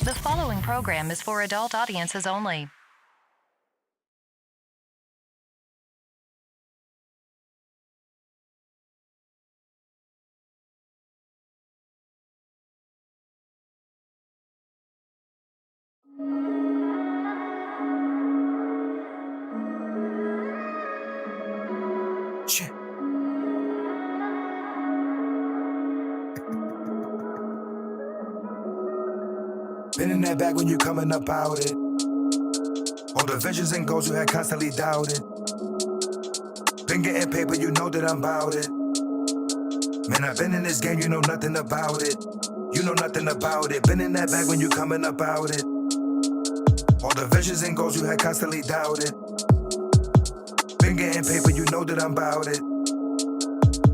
The following program is for adult audiences only. Shit. Been in that bag when you coming up out it. All the visions and goals you had constantly doubted. Been getting paper, you know that I'm about it. Man, I've been in this game, you know nothing about it. You know nothing about it. Been in that bag when you coming up out it. All the visions and goals you had constantly doubted. Been getting paper, you know that I'm about it.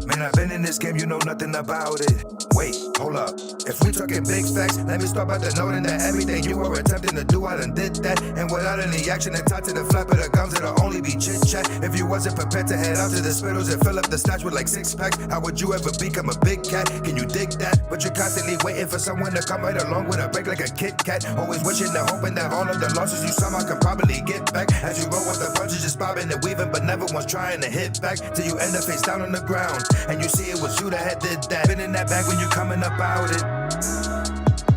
Man, I've been in this game, you know nothing about it. Wait, hold up. If we talking big facts, let me start by the noting that everything you were attempting to do, I done did that. And without any action and tied to the flap of the gums, it'll only be chit chat. If you wasn't prepared to head out to the Spittlez and fill up the snatch with like 6 packs, how would you ever become a big cat? Can you dig that? But you're constantly waiting for someone to come right along with a break like a Kit Kat. Always wishing and hoping that all of the losses you somehow can probably get back. As you roll with the punches, just bobbing and weaving, but never once trying to hit back. Till you end up face down on the ground, and you see it was you that had did that. Been in that bag when you coming up out it.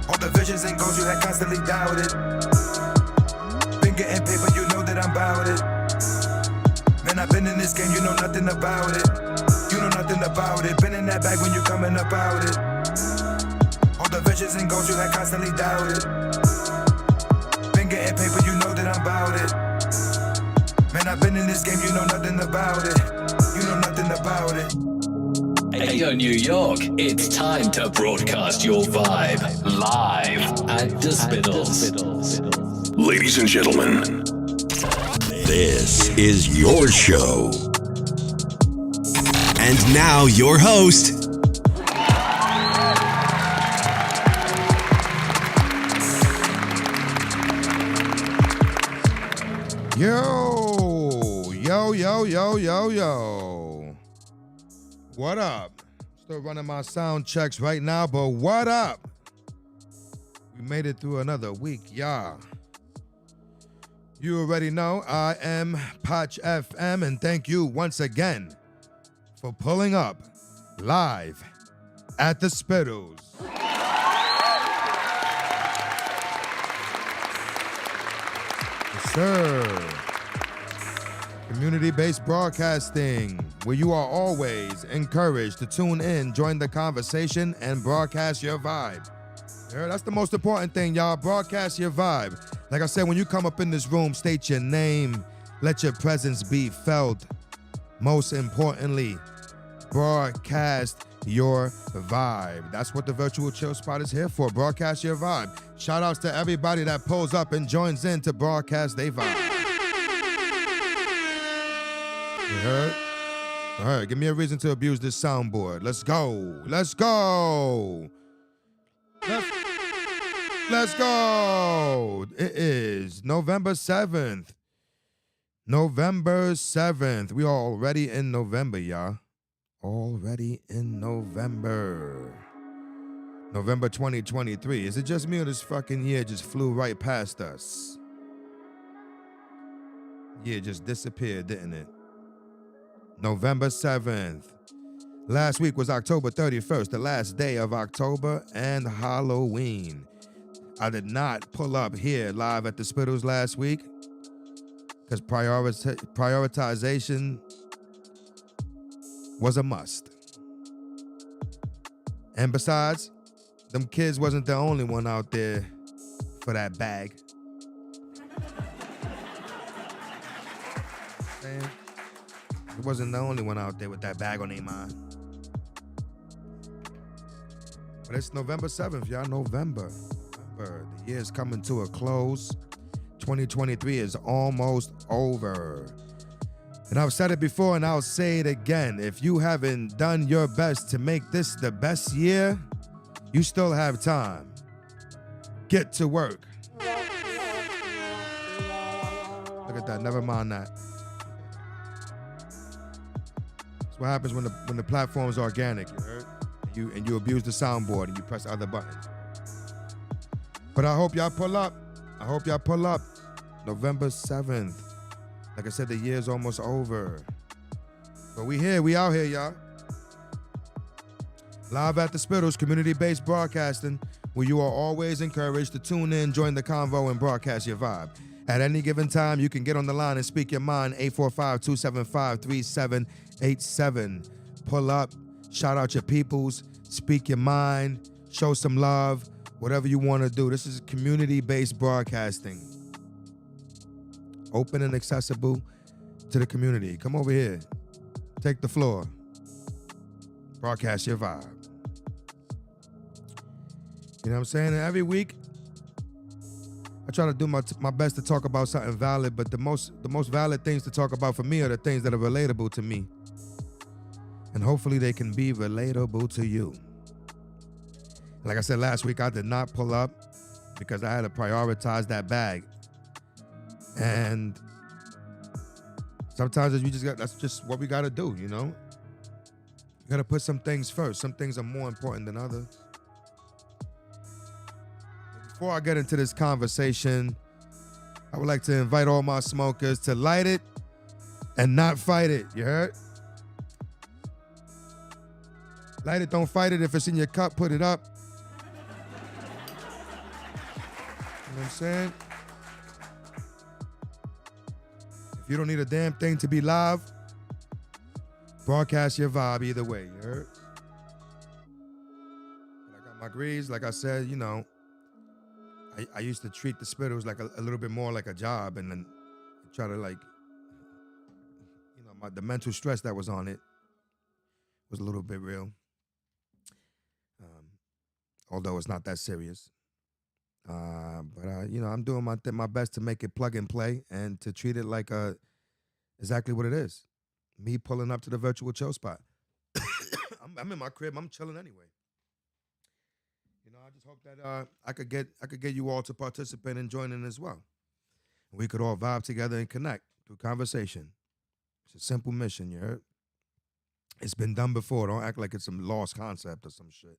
All the visions and goals you had constantly doubted. Been getting paper, you know that I'm about it. Man, I've been in this game, you know nothing about it. You know nothing about it. Been in that bag when you coming up out it. All the visions and goals you had constantly doubted. Been getting paper, you know that I'm about it. Man, I've been in this game, you know nothing about it. You know nothing about it. Hey yo, New York, it's time to broadcast your vibe live at the Spittlez. Ladies and gentlemen, this is your show. And now your host, Yo. What up? Still running my sound checks right now, but what up? We made it through another week, y'all. You already know I am Patch FM, and thank you once again for pulling up live at the Spittlez. Yes, sir. Community-based broadcasting, where you are always encouraged to tune in, join the conversation, and broadcast your vibe. That's the most important thing, y'all. Broadcast your vibe. Like I said, when you come up in this room, state your name. Let your presence be felt. Most importantly, broadcast your vibe. That's what the Virtual Chill Spot is here for. Broadcast your vibe. Shout outs to everybody that pulls up and joins in to broadcast their vibe. You heard? All right, give me a reason to abuse this soundboard. Let's go. Let's go. Let's go. It is November 7th. November 7th. We are already in November, y'all. Already in November. November 2023. Is it just me or this fucking year just flew right past us? Yeah, just disappeared, didn't it? November 7th. Last week was October 31st, the last day of October and Halloween. I did not pull up here live at the Spittlez last week because prioritization was a must. And besides, them kids wasn't the only one out there for that bag. Man. It wasn't the only one out there with that bag on their mind. But it's November 7th, y'all. November. The year's coming to a close. 2023 is almost over. And I've said it before and I'll say it again. If you haven't done your best to make this the best year, you still have time. Get to work. Look at that. Never mind that. What happens when the platform is organic, you heard? And you abuse the soundboard and you press other buttons. But I hope y'all pull up. I hope y'all pull up. November 7th. Like I said, the year's almost over. But we here. We out here, y'all. Live at the Spittlez, community-based broadcasting, where you are always encouraged to tune in, join the convo, and broadcast your vibe. At any given time, you can get on the line and speak your mind, 845-275-3787. Pull up, shout out your peoples, speak your mind, show some love, whatever you want to do. This is community-based broadcasting. Open and accessible to the community. Come over here. Take the floor. Broadcast your vibe. You know what I'm saying? And every week, I try to do my best to talk about something valid, but the most valid things to talk about for me are the things that are relatable to me. And hopefully they can be relatable to you. Like I said last week, I did not pull up because I had to prioritize that bag. And sometimes that's just what we gotta do, you know? You gotta put some things first. Some things are more important than others. Before I get into this conversation, I would like to invite all my smokers to light it and not fight it. You heard? Light it, don't fight it. If it's in your cup, put it up. You know what I'm saying? If you don't need a damn thing to be live, broadcast your vibe either way. You heard? I got my grease. Like I said, you know, I used to treat the Spittlez like a little bit more like a job, and then try to, like, you know, the mental stress that was on it was a little bit real. Although it's not that serious. But you know, I'm doing my best to make it plug and play and to treat it like exactly what it is. Me pulling up to the virtual chill spot. I'm in my crib. I'm chilling anyway. You know, I just hope that I could get you all to participate and join in as well. And we could all vibe together and connect through conversation. It's a simple mission, you heard? It's been done before. Don't act like it's some lost concept or some shit.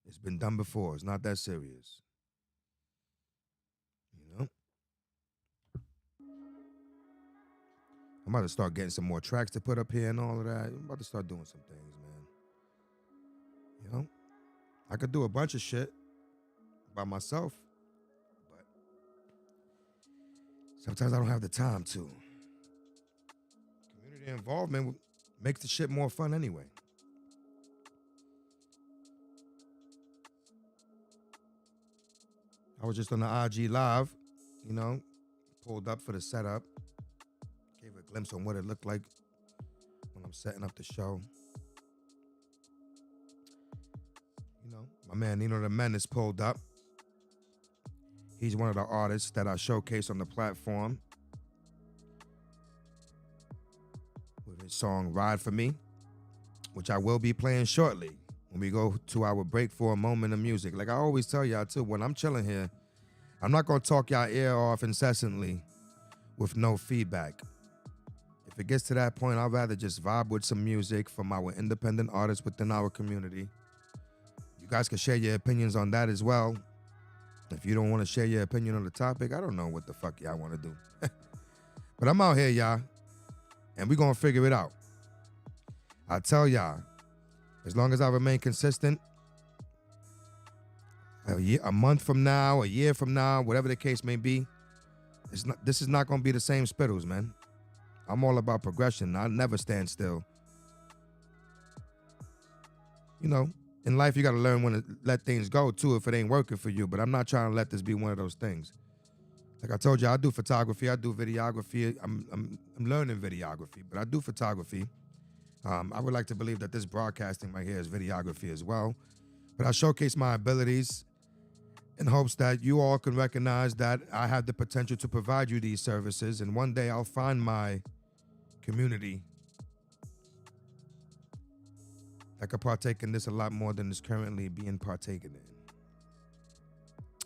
It's been done before. It's not that serious. You know? I'm about to start getting some more tracks to put up here and all of that. I'm about to start doing some things, man. You know? I could do a bunch of shit by myself, but sometimes I don't have the time to. Community involvement makes the shit more fun anyway. I was just on the IG Live, you know, pulled up for the setup. Gave a glimpse on what it looked like when I'm setting up the show. You know, my man Nino the Menace pulled up. He's one of the artists that I showcase on the platform with his song Ride For Me, which I will be playing shortly when we go to our break for a moment of music. Like I always tell y'all too, when I'm chilling here, I'm not gonna talk y'all ear off incessantly with no feedback. If it gets to that point, I'd rather just vibe with some music from our independent artists within our community. You guys can share your opinions on that as well. If you don't want to share your opinion on the topic, I don't know what the fuck y'all want to do. But I'm out here, y'all, and we're gonna figure it out. I tell y'all, as long as I remain consistent, a month from now, a year from now, whatever the case may be, this is not going to be the same Spittlez, man. I'm all about progression. I never stand still. You know, in life, you got to learn when to let things go, too, if it ain't working for you. But I'm not trying to let this be one of those things. Like I told you, I do photography. I do videography. I'm learning videography, but I do photography. I would like to believe that this broadcasting right here is videography as well. But I showcase my abilities in hopes that you all can recognize that I have the potential to provide you these services. And one day I'll find my community that could partake in this a lot more than is currently being partaken in.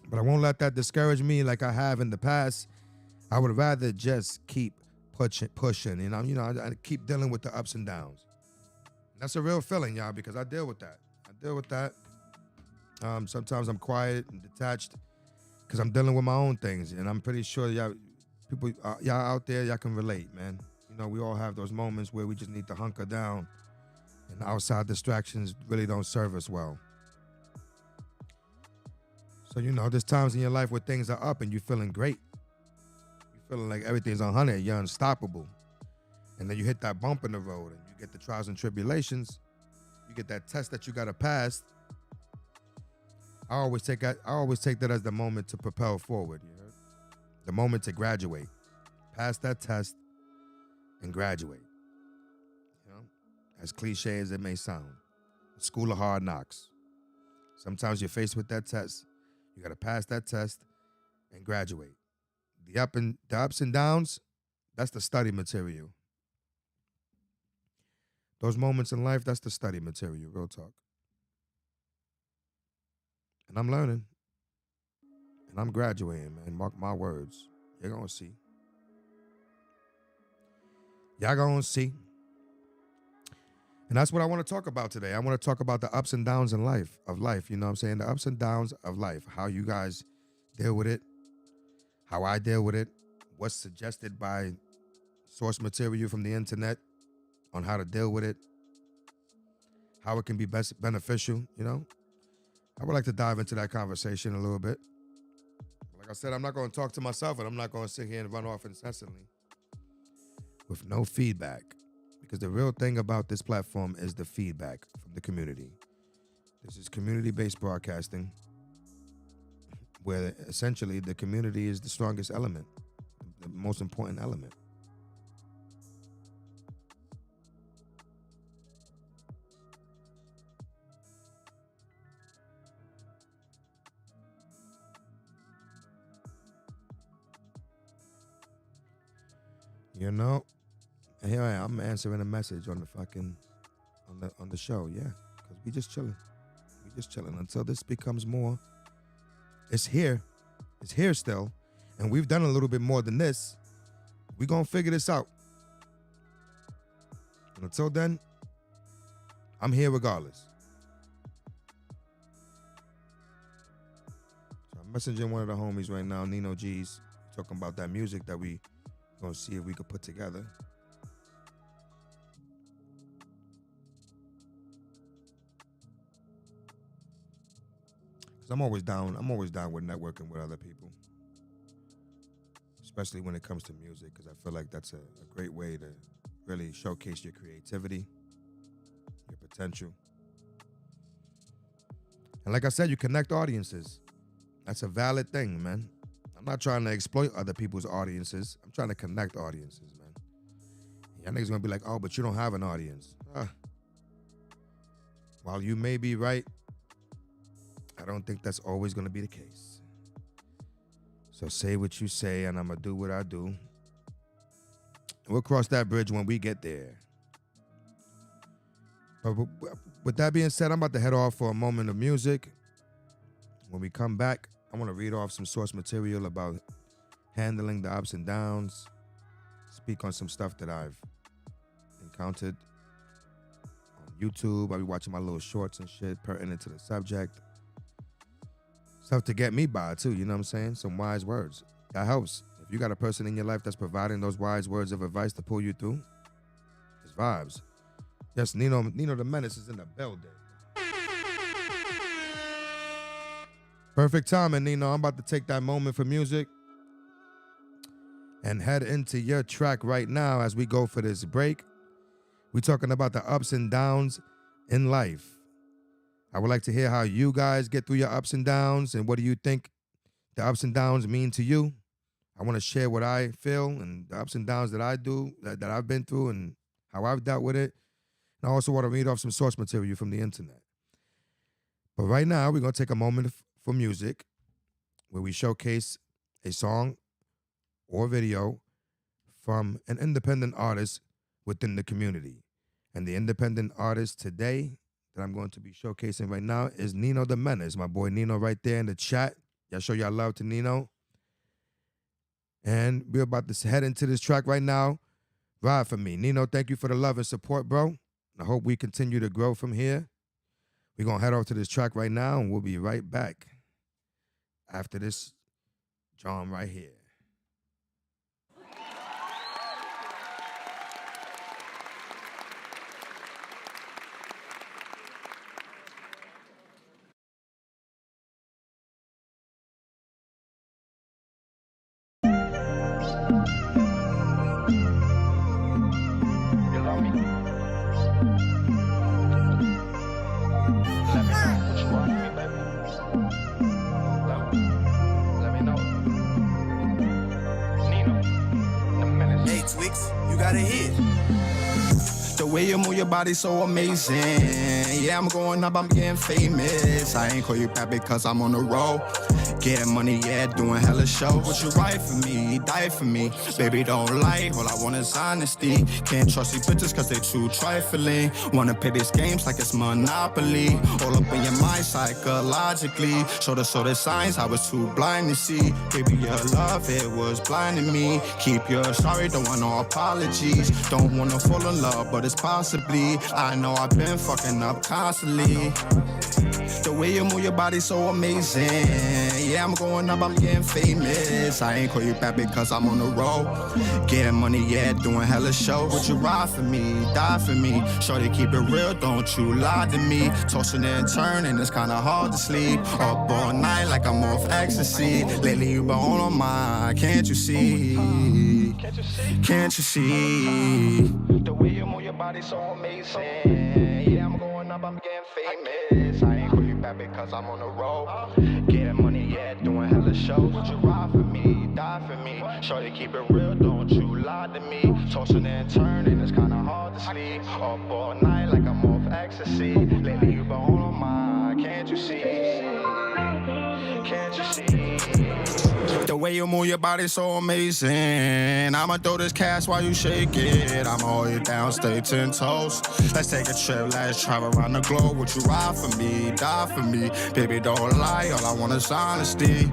But I won't let that discourage me like I have in the past. I would rather just keep pushing. And I keep dealing with the ups and downs. And that's a real feeling, y'all, because I deal with that. Sometimes I'm quiet and detached because I'm dealing with my own things, and I'm pretty sure y'all out there, y'all can relate, man. You know, we all have those moments where we just need to hunker down, and outside distractions really don't serve us well. So, you know, there's times in your life where things are up and you're feeling great. You're feeling like everything's 100, you're unstoppable. And then you hit that bump in the road and you get the trials and tribulations. You get that test that you got to pass. I always take that as the moment to propel forward. You know? The moment to graduate. Pass that test and graduate. You know? As cliche as it may sound. The school of hard knocks. Sometimes you're faced with that test. You got to pass that test and graduate. The ups and downs, that's the study material. Those moments in life, that's the study material, real talk. And I'm learning. And I'm graduating, man. Mark my words. You're going to see. Y'all going to see. And that's what I want to talk about today. I want to talk about the ups and downs in life, you know what I'm saying? The ups and downs of life, how you guys deal with it, how I deal with it, what's suggested by source material from the internet on how to deal with it, how it can be best beneficial, you know? I would like to dive into that conversation a little bit. Like I said, I'm not going to talk to myself, and I'm not going to sit here and run off incessantly with no feedback. Because the real thing about this platform is the feedback from the community. This is community-based broadcasting, where essentially the community is the strongest element, the most important element. You know? And here I am answering a message on the fucking on the show, yeah. Because we just chilling. Until this becomes more. It's here. It's here still. And we've done a little bit more than this. We're gonna figure this out. And until then, I'm here regardless. So I'm messaging one of the homies right now, Nino G's, talking about that music that we gonna see if we could put together. I'm always down with networking with other people, especially when it comes to music, because I feel like that's a great way to really showcase your creativity, your potential. And like I said, you connect audiences. That's a valid thing, man. I'm not trying to exploit other people's audiences. I'm trying to connect audiences, man. Y'all niggas gonna be like, oh, but you don't have an audience. While you may be right, I don't think that's always going to be the case. So say what you say, and I'm going to do what I do. We'll cross that bridge when we get there. But with that being said, I'm about to head off for a moment of music. When we come back, I want to read off some source material about handling the ups and downs, speak on some stuff that I've encountered on YouTube. I'll be watching my little shorts and shit pertinent to the subject. Stuff to get me by, too, you know what I'm saying? Some wise words. That helps. If you got a person in your life that's providing those wise words of advice to pull you through, it's vibes. Yes, Nino the Menace is in the building. Perfect timing, Nino. I'm about to take that moment for music and head into your track right now as we go for this break. We're talking about the ups and downs in life. I would like to hear how you guys get through your ups and downs, and what do you think the ups and downs mean to you. I want to share what I feel and the ups and downs that I do, that I've been through, and how I've dealt with it. And I also want to read off some source material from the internet. But right now, we're going to take a moment for music where we showcase a song or video from an independent artist within the community. And the independent artist today that I'm going to be showcasing right now is Nino the Menace. My boy Nino right there in the chat. Y'all show y'all love to Nino. And we're about to head into this track right now. Ride for me. Nino, thank you for the love and support, bro. I hope we continue to grow from here. We're going to head off to this track right now, and we'll be right back after this John right here. The way you move your body so amazing. Yeah, I'm going up, I'm getting famous. I ain't call you back because I'm on the road. Getting money, yeah, doing hella shows. Would you ride for me, die for me? Baby, don't lie, all I want is honesty. Can't trust these bitches cause they too trifling. Wanna play these games like it's Monopoly. All up in your mind psychologically. Show the signs I was too blind to see. Baby, your love, it was blinding me. Keep your sorry, don't want no apologies. Don't wanna fall in love, but it's possibly. I know I've been fucking up constantly. The way you move your body so amazing. Yeah, I'm going up, I'm getting famous. I ain't call you back because I'm on the road. Getting money, yeah, doing hella shows. Would you ride for me, die for me? Shorty, keep it real, don't you lie to me. Tossing and turning, it's kinda hard to sleep. Up all night like I'm off ecstasy. Lately you been on my mind, can't you see? Can't you see? The way you move your body so amazing. Yeah, I'm going up, I'm getting famous. I ain't call you back because I'm on the road. Getting money, yeah, doing hella shows. Would you ride for me, die for me? Shorty, keep it real, don't you lie to me. Tossing and turning, it's kinda hard to sleep. Up all night like I'm off ecstasy. Lately you been on my mind, can't you see? Can't you see? The way you move your body so amazing. I'ma throw this cash while you shake it. I'ma hold you down, stay 10 toes. Let's take a trip, let's travel around the globe. Would you ride for me, die for me? Baby, don't lie, all I want is honesty.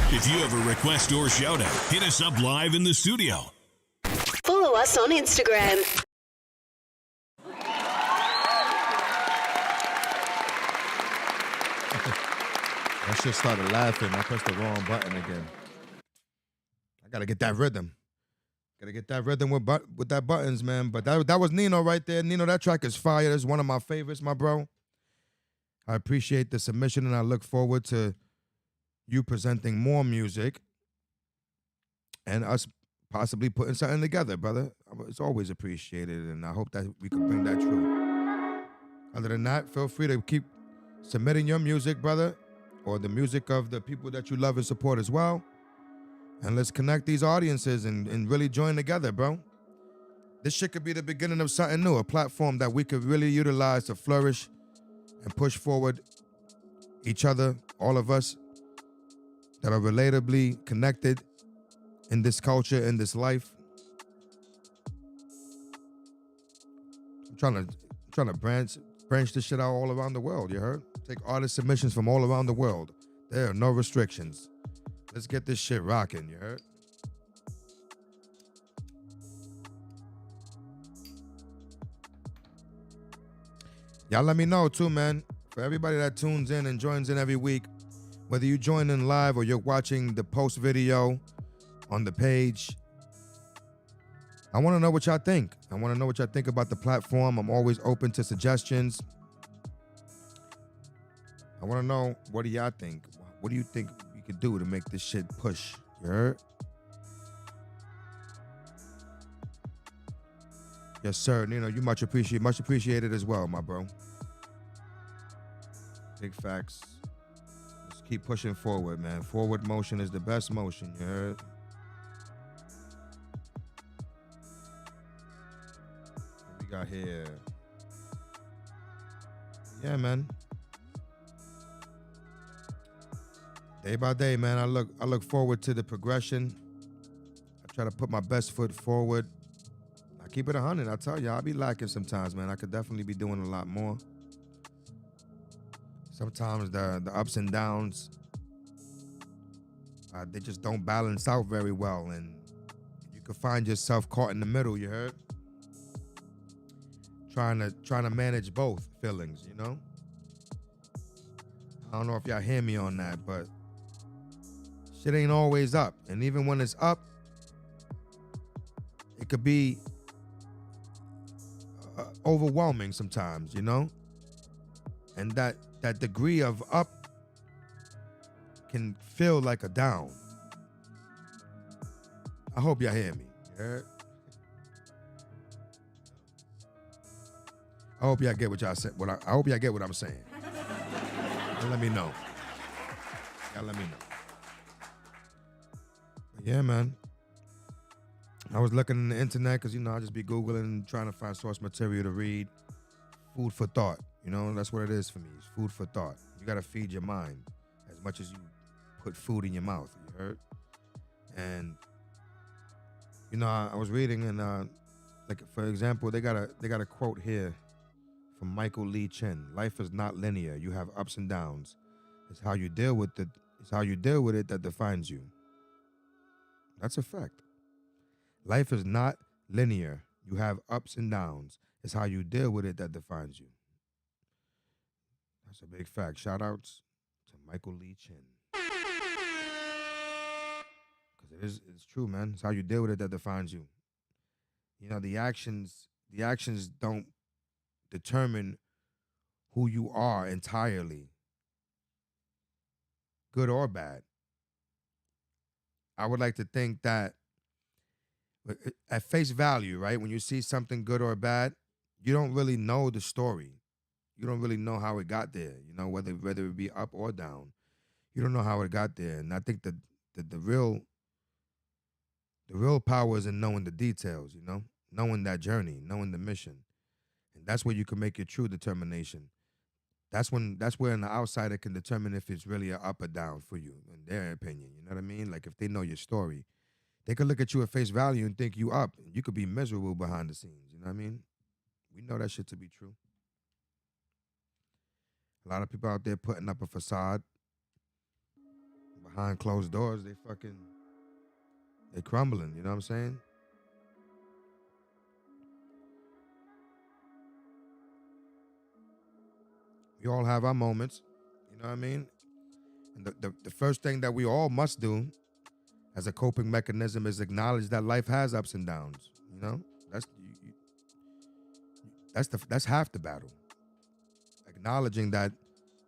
If you have a request or shout out, hit us up live in the studio. Follow us on Instagram. I should started laughing. I pressed the wrong button again. I gotta get that rhythm. Gotta get that rhythm with that buttons, man. But that was Nino right there. Nino, that track is fire. That's one of my favorites, my bro. I appreciate the submission, and I look forward to you presenting more music and us possibly putting something together, brother. It's always appreciated, and I hope that we can bring that true. Other than that, feel free to keep submitting your music, brother, or the music of the people that you love and support as well. And let's connect these audiences and really join together, bro. This shit could be the beginning of something new, a platform that we could really utilize to flourish and push forward each other, all of us that are relatably connected in this culture, in this life. I'm trying to branch this shit out all around the world, you heard? Take artist submissions from all around the world. There are no restrictions. Let's get this shit rocking, you heard? Y'all let me know too, man. For everybody that tunes in and joins in every week, whether you join in live or you're watching the post video on the page, I want to know what y'all think. I want to know what y'all think about the platform. I'm always open to suggestions. I want to know, what do y'all think? What do you think we could do to make this shit push? You heard? Yes, sir. Nino, you much appreciated as well, my bro. Big facts. Let's keep pushing forward, man. Forward motion is the best motion, you heard? What we got here? Yeah, man. Day by day, man, I look forward to the progression. I try to put my best foot forward. I keep it 100. I tell you, I'll be lacking sometimes, man. I could definitely be doing a lot more. Sometimes the ups and downs, they just don't balance out very well, and you can find yourself caught in the middle. You heard? Trying to manage both feelings, you know. I don't know if y'all hear me on that, but shit ain't always up, and even when it's up, it could be overwhelming sometimes, you know. And that degree of up can feel like a down. I hope y'all hear me. You heard? I hope y'all get what y'all said. I hope y'all get what I'm saying. And let me know. Y'all let me know. But yeah, man. I was looking in the internet because, you know, I just be Googling and trying to find source material to read. Food for thought. You know, that's what it is for me. It's food for thought. You got to feed your mind as much as you put food in your mouth. You heard? And, you know, I was reading and, like, for example, they got a quote here from Michael Lee Chin. Life is not linear. You have ups and downs. It's how you deal with it. It's how you deal with it that defines you. That's a fact. Life is not linear. You have ups and downs. It's how you deal with it that defines you. That's a big fact. Shout outs to Michael Lee Chin. Because it's true, man. It's how you deal with it that defines you. You know, the actions don't determine who you are entirely, good or bad. I would like to think that at face value, right, when you see something good or bad, you don't really know the story. You don't really know how it got there, you know, whether it be up or down. You don't know how it got there. And I think that the real power is in knowing the details, you know, knowing that journey, knowing the mission. And that's where you can make your true determination. That's where an outsider can determine if it's really an up or down for you, in their opinion. You know what I mean? Like if they know your story, they could look at you at face value and think you up. You could be miserable behind the scenes. You know what I mean? We know that shit to be true. A lot of people out there putting up a facade. Behind closed doors, they crumbling. You know what I'm saying? We all have our moments. You know what I mean? And the first thing that we all must do as a coping mechanism is acknowledge that life has ups and downs. You know, that's half the battle. Acknowledging that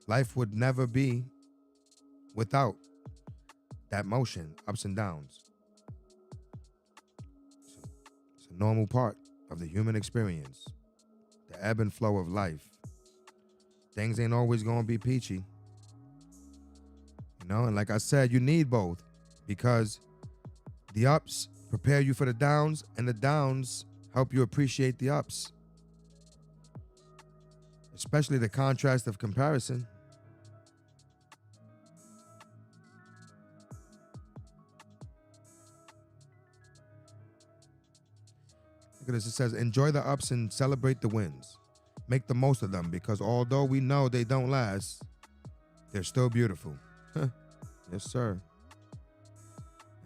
life would never be without that motion, ups and downs. It's a normal part of the human experience, the ebb and flow of life. Things ain't always gonna be peachy. You know, and like I said, you need both because the ups prepare you for the downs and the downs help you appreciate the ups. Especially the contrast of comparison. Look at this, it says, enjoy the ups and celebrate the wins. Make the most of them because although we know they don't last, they're still beautiful. Yes, sir.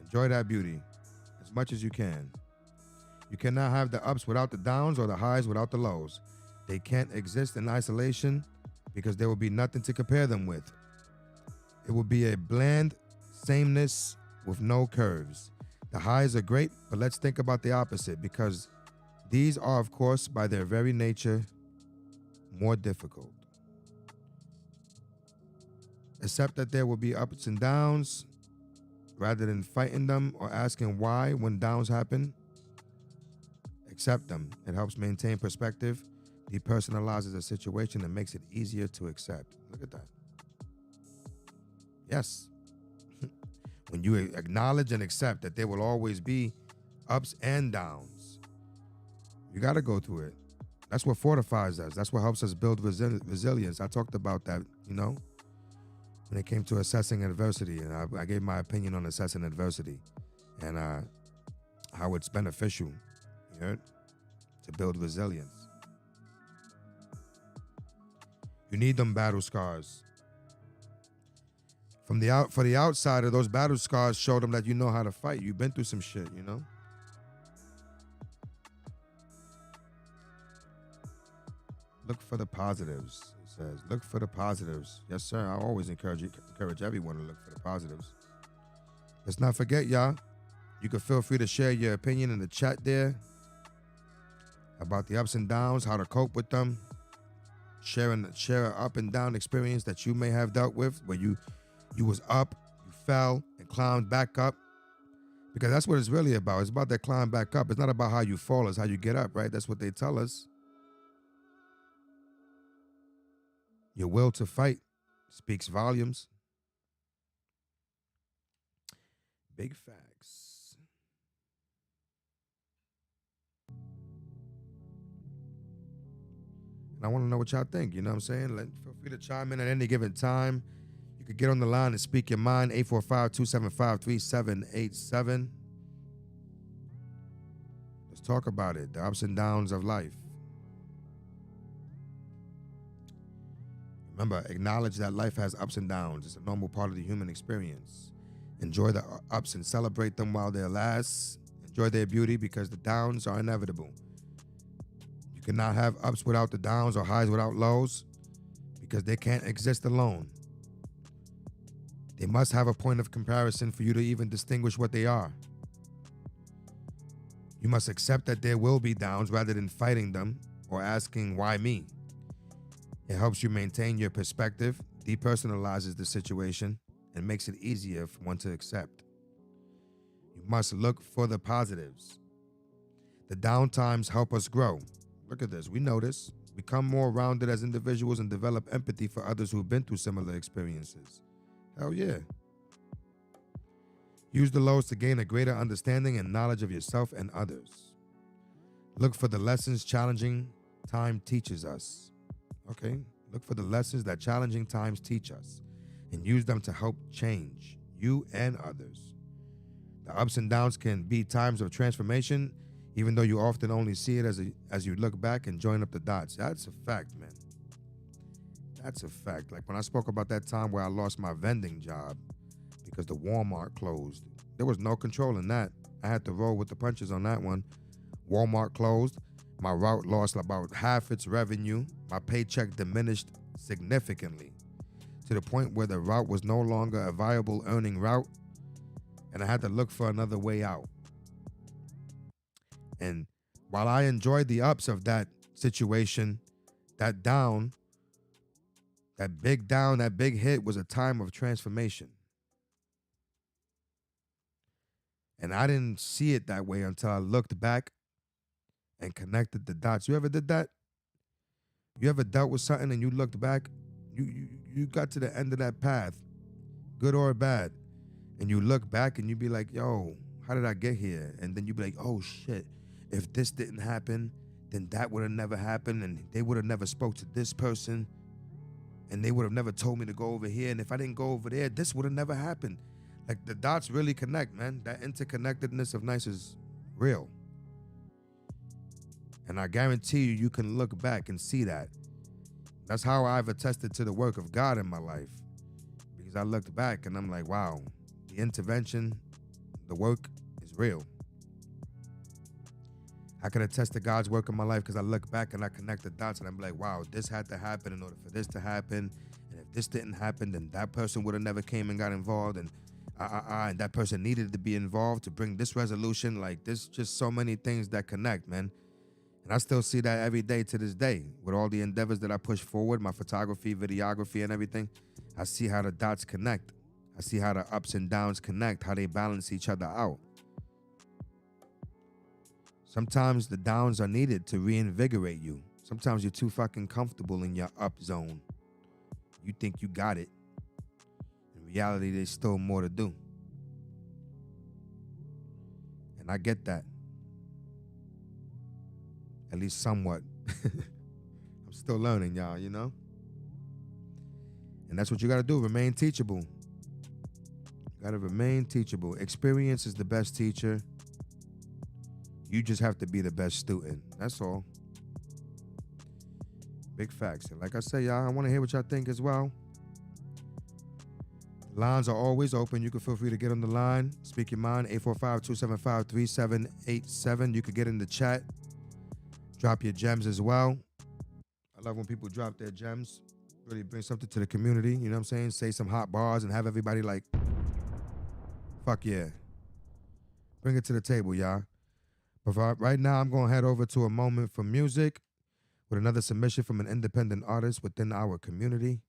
Enjoy that beauty as much as you can. You cannot have the ups without the downs or the highs without the lows. They can't exist in isolation because there will be nothing to compare them with. It will be a bland sameness with no curves. The highs are great, but let's think about the opposite because these are, of course, by their very nature, more difficult. Accept that there will be ups and downs rather than fighting them or asking why when downs happen. Accept them. It helps maintain perspective, depersonalizes a situation, and makes it easier to accept. Look at that. Yes. When you acknowledge and accept that there will always be ups and downs, you got to go through it. That's what fortifies us. That's what helps us build resilience. I talked about that, you know. when it came to assessing adversity, and I gave my opinion on assessing adversity and how it's beneficial, you heard, to build resilience. You need them battle scars. For the outsider, those battle scars show them that you know how to fight. You've been through some shit, you know? Look for the positives, it says. Look for the positives. Yes, sir. I always encourage everyone to look for the positives. Let's not forget, y'all. You can feel free to share your opinion in the chat there about the ups and downs, how to cope with them. Share an up and down experience that you may have dealt with, where you was up, you fell, and climbed back up. Because that's what it's really about. It's about that climb back up. It's not about how you fall, it's how you get up, right? That's what they tell us. Your will to fight speaks volumes. Big facts. And I want to know what y'all think. You know what I'm saying? Feel free to chime in at any given time. You could get on the line and speak your mind. 845-275-3787. Let's talk about it. The ups and downs of life. Remember, acknowledge that life has ups and downs. It's a normal part of the human experience. Enjoy the ups and celebrate them while they last. Enjoy their beauty because the downs are inevitable. You cannot have ups without the downs or highs without lows because they can't exist alone. They must have a point of comparison for you to even distinguish what they are. You must accept that there will be downs rather than fighting them or asking, why me? It helps you maintain your perspective, depersonalizes the situation, and makes it easier for one to accept. You must look for the positives. The down times help us grow. Look at this. We know this. Become more rounded as individuals and develop empathy for others who've been through similar experiences. Hell yeah. Use the lows to gain a greater understanding and knowledge of yourself and others. Look for the lessons challenging time teaches us. Okay? Look for the lessons that challenging times teach us and use them to help change you and others. The ups and downs can be times of transformation, even though you often only see it as you look back and join up the dots. That's a fact, man. That's a fact. Like when I spoke about that time where I lost my vending job because the Walmart closed, there was no control in that. I had to roll with the punches on that one. Walmart closed. My route lost about half its revenue. My paycheck diminished significantly to the point where the route was no longer a viable earning route, and I had to look for another way out. And while I enjoyed the ups of that situation, that big hit was a time of transformation. And I didn't see it that way until I looked back and connected the dots. You ever did that? You ever dealt with something and you looked back? You got to the end of that path, good or bad, and you look back and you be like, yo, how did I get here? And then you be like, oh shit, if this didn't happen, then that would have never happened, and they would have never spoke to this person, and they would have never told me to go over here, and if I didn't go over there, this would have never happened. Like the dots really connect, man. That interconnectedness of nice is real. And I guarantee you can look back and see that. That's how I've attested to the work of God in my life. Because I looked back and I'm like, wow, the intervention, the work is real. I can attest to God's work in my life because I look back and I connect the dots and I'm like, wow, this had to happen in order for this to happen. And if this didn't happen, then that person would have never came and got involved. And and that person needed to be involved to bring this resolution. Like, there's just so many things that connect, man. And I still see that every day to this day with all the endeavors that I push forward, my photography, videography, and everything. I see how the dots connect. I see how the ups and downs connect, how they balance each other out. Sometimes the downs are needed to reinvigorate you. Sometimes you're too fucking comfortable in your up zone. You think you got it. In reality, there's still more to do. And I get that. At least somewhat. I'm still learning, y'all, you know? And that's what you got to do, remain teachable. Got to remain teachable. Experience is the best teacher. You just have to be the best student. That's all. Big facts. And like I say, y'all, I want to hear what y'all think as well. Lines are always open. You can feel free to get on the line. Speak your mind, 845-275-3787. You could get in the chat. Drop your gems as well. I love when people drop their gems. Really bring something to the community. You know what I'm saying? Say some hot bars and have everybody like, fuck yeah. Bring it to the table, y'all. But right now, I'm going to head over to a moment for music with another submission from an independent artist within our community.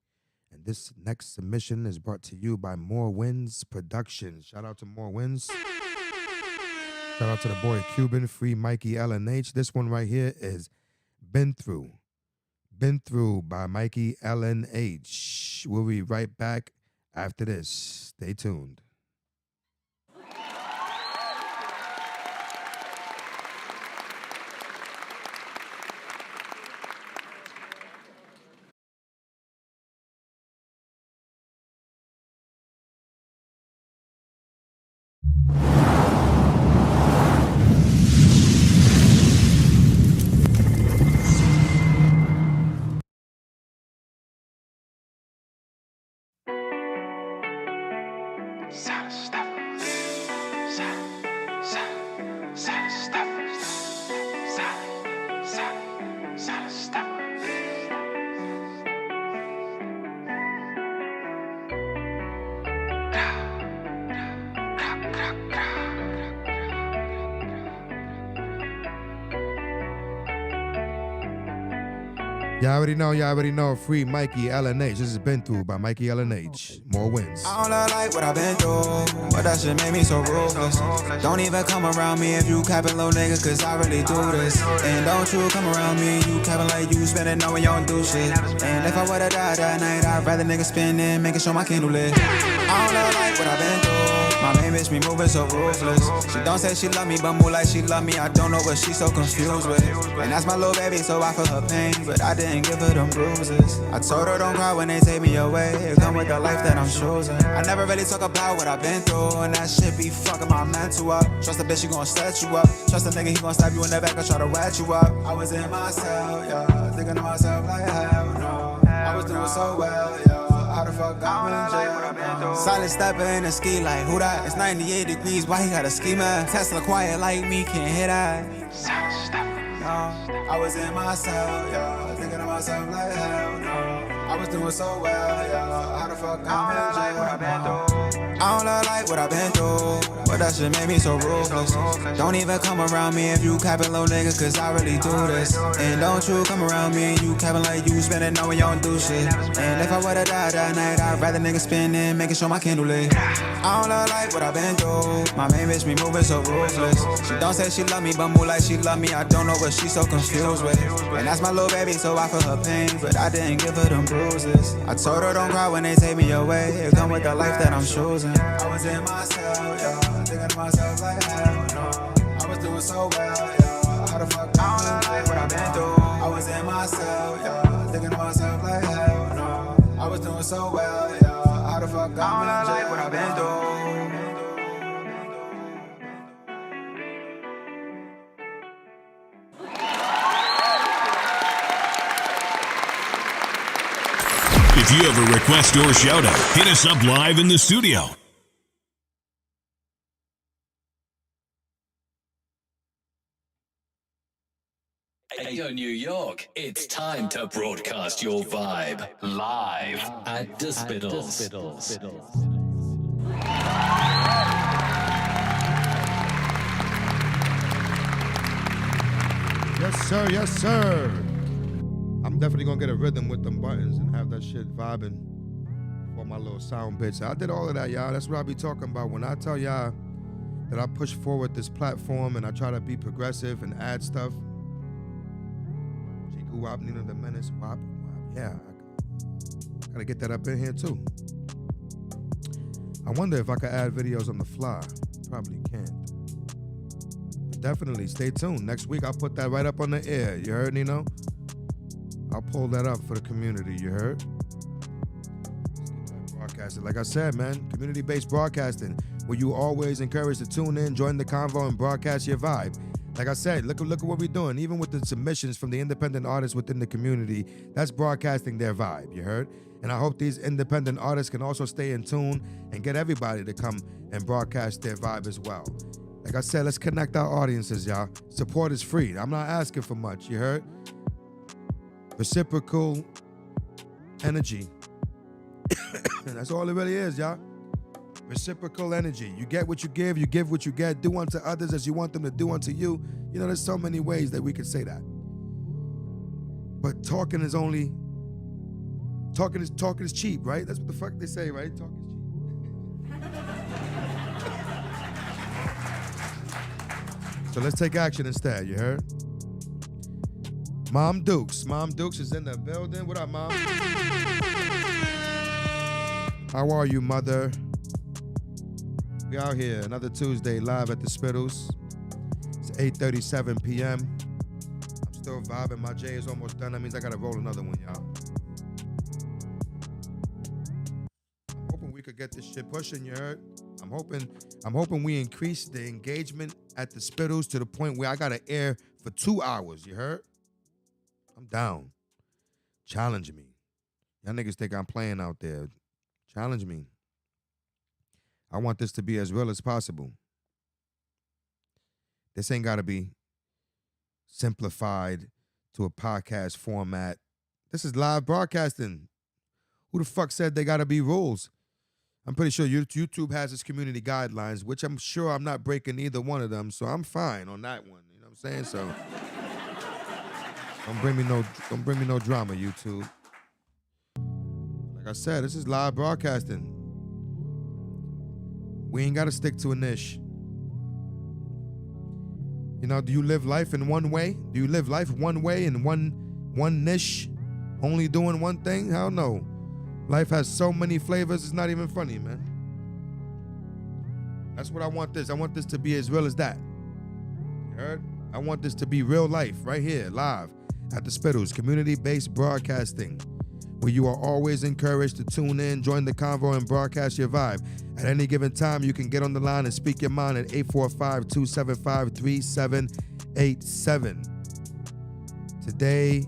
And this next submission is brought to you by More Wins Productions. Shout out to More Wins. Shout out to the boy Cuban, Free Mikey LNH. This one right here is Been Through. Been Through by Mikey LNH. We'll be right back after this. Stay tuned. Y'all already know. Free Mikey LNH. This has Been Through by Mikey LNH. More Wins. I don't like what I've been through, but that shit made me so ruthless. Don't even come around me if you capping, little nigga, cause I really do this. And don't you come around me, you capping like you spending knowing you don't do shit. And if I would've died that night, I'd rather niggas spending, making sure my candle lit. I don't like what I've been through. My main bitch be moving so ruthless. She don't say she love me, but move like she love me. I don't know what she's so confused with. And that's my little baby, so I feel her pain, but I didn't give her them bruises. I told her don't cry when they take me away. It come with the life that I'm choosing. I never really talk about what I've been through, and that shit be fucking my mental up. Trust a bitch, she gon' set you up. Trust a nigga, he gon' stab you in the back and try to rat you up. I was in myself, yeah, thinking to myself like hell no. I was doing so well, yeah. How the fuck I'm in jail? Silent stepper in a ski like who that? It's 98 degrees, why he got a ski mask? Tesla quiet like me, can't hear that. I was in myself, yeah, thinking to myself like hell no. I was doing so well, yeah. How the fuck I'm in jail? I don't like what I've been through, but that shit made me so ruthless. Don't even come around me if you capping, little nigga, cause I really do this. And don't you come around me, you capping like you spending knowing you don't do shit. And if I would've died that night, I'd rather niggas spending, making sure my candle lit. I don't like what I've been through. My main bitch be moving so ruthless. She don't say she love me, but move like she love me. I don't know what she's so confused with. And that's my little baby, so I feel her pain, but I didn't give her them bruises. I told her don't cry when they take me away. It come with the life that I'm choosing. I was in myself, yeah, thinking to myself like hell no. I was doing so well, yeah. How the fuck I don't like what I've been through. I was in myself, yeah, thinking to myself like hell no. I was doing so well, yeah. How the fuck I don't like what I've been through. If you have a request or shout out, hit us up live in the studio. Hey, yo, New York, it's time to broadcast your vibe live at the Spittlez. Yes, sir. Yes, sir. I'm definitely gonna get a rhythm with them buttons and have that shit vibing for my little sound bits. I did all of that, y'all. That's what I be talking about. When I tell y'all that I push forward this platform and I try to be progressive and add stuff. Jiku Wop, Nina the Menace, Wop. Yeah, I gotta get that up in here too. I wonder if I could add videos on the fly. Probably can't. But definitely stay tuned. Next week I'll put that right up on the air. You heard, Nino? I'll pull that up for the community, you heard? broadcasting. Like I said, man, community-based broadcasting, where you always encouraged to tune in, join the convo, and broadcast your vibe. Like I said, look at what we're doing. Even with the submissions from the independent artists within the community, that's broadcasting their vibe, you heard? And I hope these independent artists can also stay in tune and get everybody to come and broadcast their vibe as well. Like I said, let's connect our audiences, y'all. Support is free. I'm not asking for much, you heard? Reciprocal energy. That's all it really is, y'all. Reciprocal energy. You get what you give what you get. Do unto others as you want them to do unto you. You know, there's so many ways that we could say that. But talking is cheap, right? That's what the fuck they say, right? Talk is cheap. So let's take action instead, you heard? Mom Dukes. Mom Dukes is in the building. What up, Mom? How are you, mother? We out here, another Tuesday, live at the Spittlez. It's 8:37 p.m. I'm still vibing. My J is almost done. That means I gotta roll another one, y'all. I'm hoping we could get this shit pushing, you heard? I'm hoping we increase the engagement at the Spittlez to the point where I gotta air for 2 hours, you heard? I'm down. Challenge me. Y'all niggas think I'm playing out there. Challenge me. I want this to be as real as possible. This ain't got to be simplified to a podcast format. This is live broadcasting. Who the fuck said they got to be rules? I'm pretty sure YouTube has its community guidelines, which I'm sure I'm not breaking either one of them, so I'm fine on that one. You know what I'm saying? So don't bring me no drama, YouTube. Like I said, this is live broadcasting. We ain't got to stick to a niche. You know, do you live life in one way? Do you live life one way in one niche? Only doing one thing? Hell no. Life has so many flavors, it's not even funny, man. That's what I want this. I want this to be as real as that. You heard? I want this to be real life right here, live at the Spittlez, community-based broadcasting, where you are always encouraged to tune in, join the convo, and broadcast your vibe. At any given time, you can get on the line and speak your mind at 845-275-3787. Today,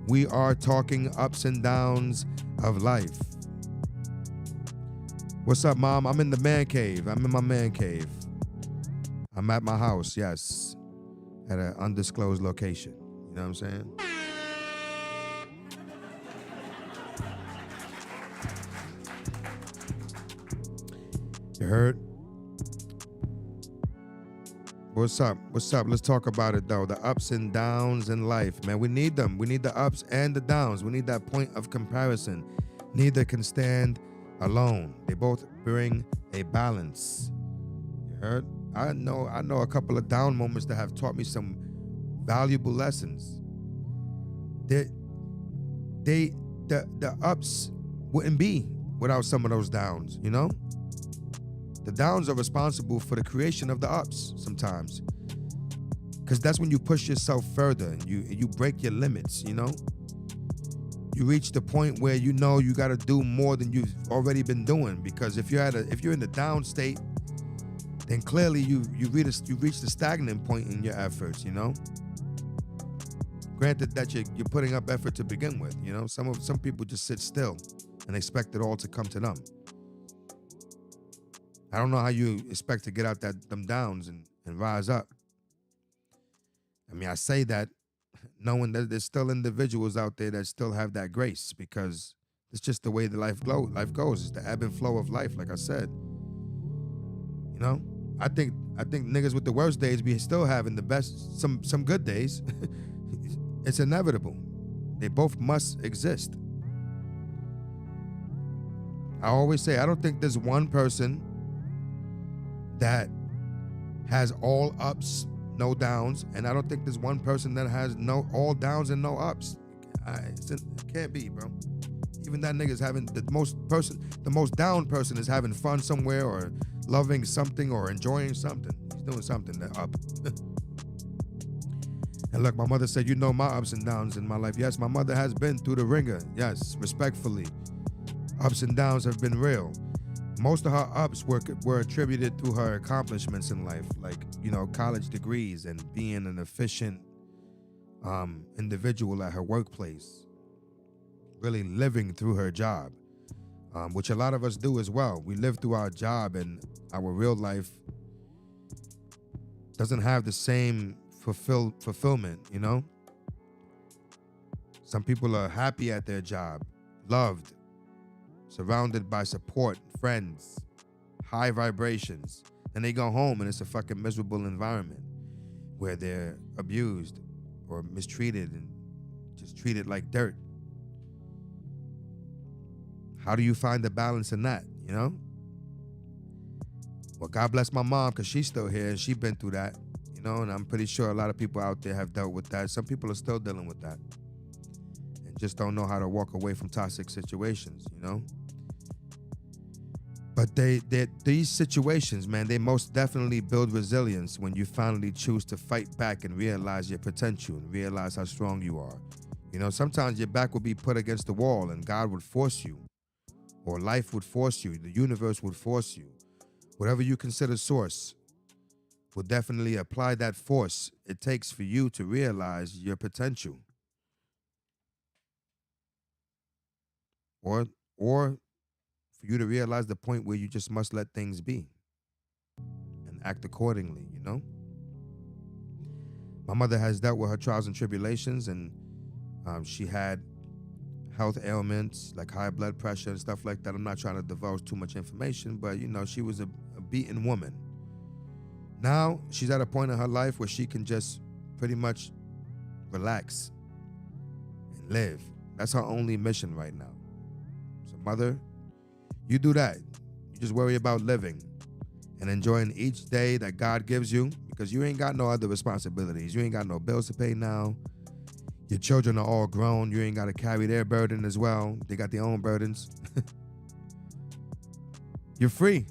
we are talking ups and downs of life. What's up, Mom? I'm in the man cave. I'm in my man cave. I'm at my house, yes, at an undisclosed location. You know what I'm saying? You heard? What's up? What's up? Let's talk about it, though. The ups and downs in life, man. We need them. We need the ups and the downs. We need that point of comparison. Neither can stand alone. They both bring a balance. You heard? I know a couple of down moments that have taught me some valuable lessons. The ups wouldn't be without some of those downs, you know? The downs are responsible for the creation of the ups sometimes. Because that's when you push yourself further and you break your limits, you know? You reach the point where you know you got to do more than you've already been doing. Because if you're in the down state, then clearly you reach the stagnant point in your efforts, you know? Granted that you're putting up effort to begin with, you know? Some people just sit still and expect it all to come to them. I don't know how you expect to get out them downs and rise up. I mean, I say that knowing that there's still individuals out there that still have that grace, because it's just the way the life goes. It's the ebb and flow of life, like I said. You know, I think niggas with the worst days be still having the best, some good days. It's inevitable. They both must exist. I always say I don't think there's one person that has all ups, no downs, and I don't think there's one person that has all downs and no ups. It can't be, bro. Even that nigga's having the most down person is having fun somewhere or loving something or enjoying something. He's doing something that up. And look, my mother said, you know my ups and downs in my life. Yes, my mother has been through the ringer. Yes, respectfully. ups and downs have been real. Most of her ups were attributed through her accomplishments in life, like, college degrees and being an efficient individual at her workplace, really living through her job, which a lot of us do as well. We live through our job, and our real life doesn't have the same fulfillment, Some people are happy at their job, loved, surrounded by support, friends, high vibrations. Then they go home and it's a fucking miserable environment where they're abused or mistreated and just treated like dirt. How do you find the balance in that, Well, God bless my mom, because she's still here and she's been through that, and I'm pretty sure a lot of people out there have dealt with that. Some people are still dealing with that and just don't know how to walk away from toxic situations, But these situations, man, they most definitely build resilience when you finally choose to fight back and realize your potential and realize how strong you are. Sometimes your back will be put against the wall and God would force you, or life would force you, the universe would force you. Whatever you consider source will definitely apply that force it takes for you to realize your potential. Or for you to realize the point where you just must let things be and act accordingly, My mother has dealt with her trials and tribulations, and she had health ailments like high blood pressure and stuff like that. I'm not trying to divulge too much information, but she was a beaten woman. Now she's at a point in her life where she can just pretty much relax and live. That's her only mission right now. So mother, you do that. You just worry about living and enjoying each day that God gives you, because you ain't got no other responsibilities. You ain't got no bills to pay now. Your children are all grown. You ain't got to carry their burden as well. They got their own burdens. You're free.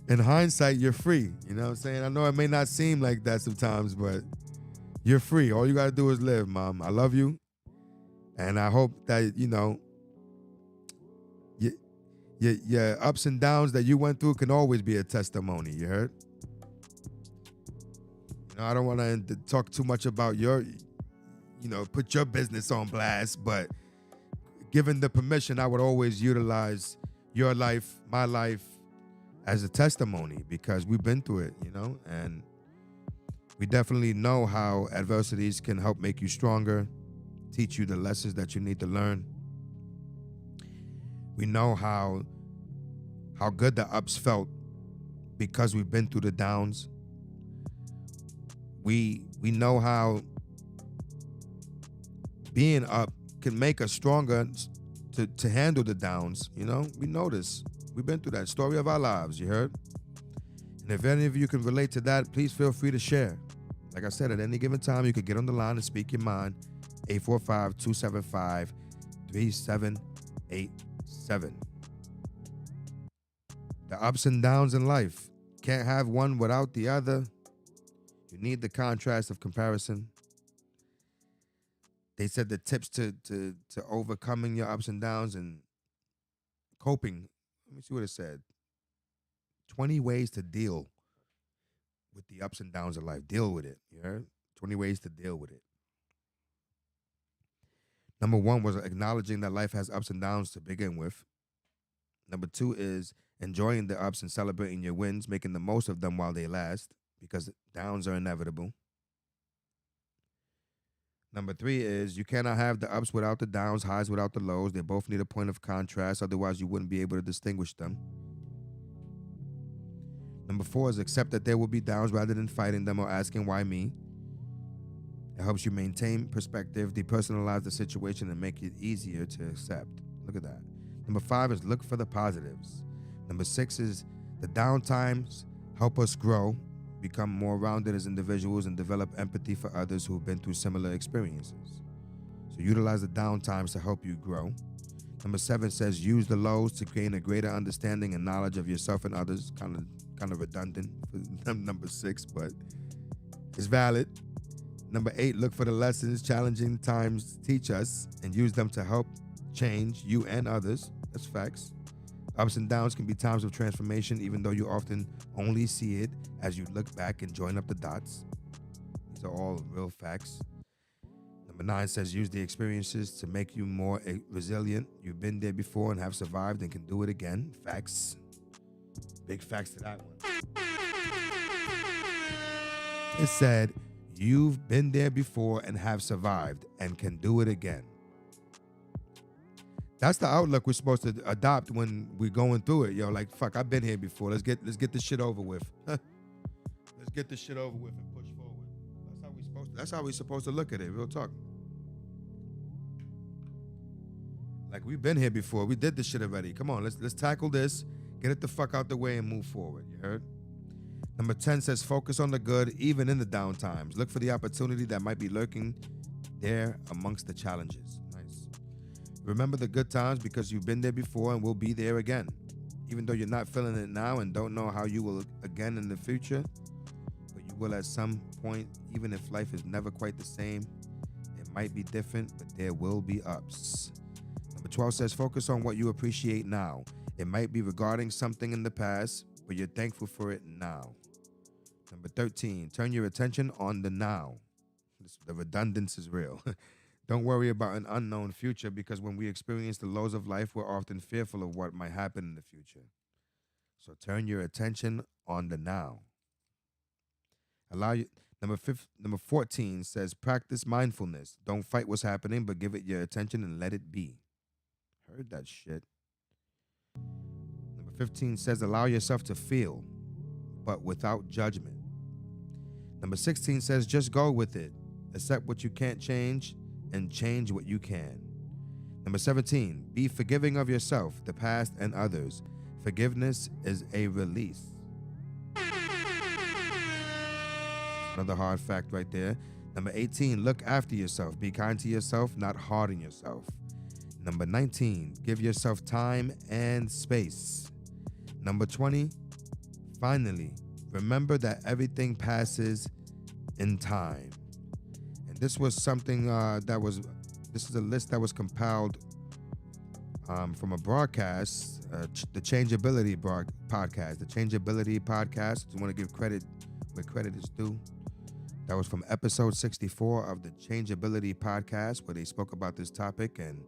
In hindsight, you're free. You know what I'm saying? I know it may not seem like that sometimes, but you're free. All you got to do is live, Mom. I love you. And I hope that, your ups and downs that you went through can always be a testimony. You heard? I don't want to talk too much about put your business on blast, but given the permission, I would always utilize your life, my life, as a testimony, because we've been through it, and we definitely know how adversities can help make you stronger, teach you the lessons that you need to learn. We know how good the ups felt because we've been through the downs. We know how being up can make us stronger to handle the downs. We know this. We've been through that. Story of our lives, you heard? And if any of you can relate to that, please feel free to share. Like I said, at any given time, you could get on the line and speak your mind. 845-275-3787. The ups and downs in life. Can't have one without the other. You need the contrast of comparison. They said the tips to overcoming your ups and downs and coping. Let me see what it said. 20 ways to deal with the ups and downs of life. Deal with it. You heard? 20 ways to deal with it. Number 1 was acknowledging that life has ups and downs to begin with. Number 2 is enjoying the ups and celebrating your wins, making the most of them while they last, because downs are inevitable. Number 3 is you cannot have the ups without the downs, highs without the lows. They both need a point of contrast, otherwise you wouldn't be able to distinguish them. Number 4 is accept that there will be downs rather than fighting them or asking why me. It helps you maintain perspective, depersonalize the situation, and make it easier to accept. Look at that. Number 5 is look for the positives. Number 6 is the downtimes help us grow, become more rounded as individuals, and develop empathy for others who have been through similar experiences. So utilize the downtimes to help you grow. Number 7 says use the lows to gain a greater understanding and knowledge of yourself and others. Kind of redundant for number 6, but it's valid. Number 8, look for the lessons challenging times teach us and use them to help change, you and others. That's facts. Ups and downs can be times of transformation, even though you often only see it as you look back and join up the dots. These are all real facts. Number 9 says use the experiences to make you more resilient. You've been there before and have survived and can do it again. Facts. Big facts to that one. It said you've been there before and have survived and can do it again. That's the outlook we're supposed to adopt when we're going through it. Yo, like, fuck, I've been here before. Let's get this shit over with. Let's get this shit over with and push forward. That's how we're supposed to look at it. Real talk. Like, we've been here before. We did this shit already. Come on, let's tackle this, get it the fuck out the way and move forward. You heard? Number 10 says focus on the good even in the down times. Look for the opportunity that might be lurking there amongst the challenges. Nice. Remember the good times because you've been there before and will be there again. Even though you're not feeling it now and don't know how you will again in the future, but you will at some point, even if life is never quite the same. It might be different, but there will be ups. Number 12 says focus on what you appreciate now. It might be regarding something in the past, but you're thankful for it now. Number 13, turn your attention on the now. The redundance is real. Don't worry about an unknown future because when we experience the lows of life, we're often fearful of what might happen in the future. So turn your attention on the now. Number 14 says practice mindfulness. Don't fight what's happening, but give it your attention and let it be. Heard that shit. Number 15 says allow yourself to feel, but without judgment. Number 16 says just go with it. Accept what you can't change and change what you can. Number 17, be forgiving of yourself, the past, and others. Forgiveness is a release. Another hard fact right there. Number 18, look after yourself. Be kind to yourself, not hard on yourself. Number 19, give yourself time and space. Number 20, finally, remember that everything passes in time. And this was something this is a list that was compiled from a broadcast, the Changeability podcast. The Changeability podcast, I want to give credit where credit is due. That was from episode 64 of the Changeability podcast, where they spoke about this topic, and